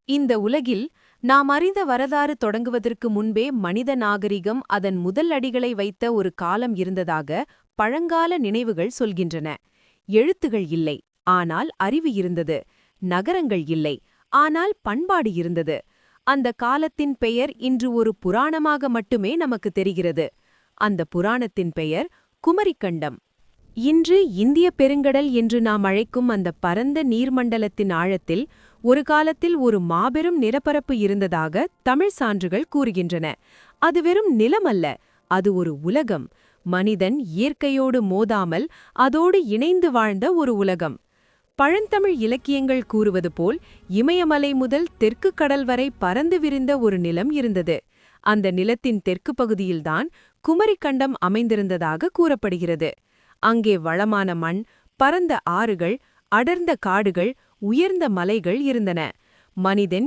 இந்த உலகில் நாம் அறிந்த வரலாறு தொடங்குவதற்கு முன்பே மனித நாகரிகம் அதன் முதல் அடிகளை வைத்த ஒரு காலம் இருந்ததாக பழங்கால நினைவுகள் சொல்கின்றன. எழுத்துகள் இல்லை, ஆனால் அறிவு இருந்தது. நகரங்கள் இல்லை, ஆனால் பண்பாடு இருந்தது. அந்த காலத்தின் பெயர் இன்று ஒரு புராணமாக மட்டுமே நமக்கு தெரிகிறது. அந்த புராணத்தின் பெயர் குமரிக்கண்டம். இன்று இந்திய பெருங்கடல் என்று நாம் அழைக்கும் அந்த பரந்த நீர்மண்டலத்தின் ஆழத்தில் ஒரு காலத்தில் ஒரு மாபெரும் நிலப்பரப்பு இருந்ததாக தமிழ் சான்றுகள் கூறுகின்றன. அது வெறும் நிலமல்ல, அது ஒரு உலகம். மனிதன் இயற்கையோடு மோதாமல் அதோடு இணைந்து வாழ்ந்த ஒரு உலகம். பழந்தமிழ் இலக்கியங்கள் கூறுவது போல் இமயமலை முதல் தெற்கு கடல் வரை பரந்து விரிந்த ஒரு நிலம் இருந்தது. அந்த நிலத்தின் தெற்கு பகுதியில்தான் குமரிக்கண்டம் அமைந்திருந்ததாக கூறப்படுகிறது. அங்கே வளமான மண், பரந்த ஆறுகள், அடர்ந்த காடுகள், உயர்ந்த மலைகள் இருந்தன. மனிதன்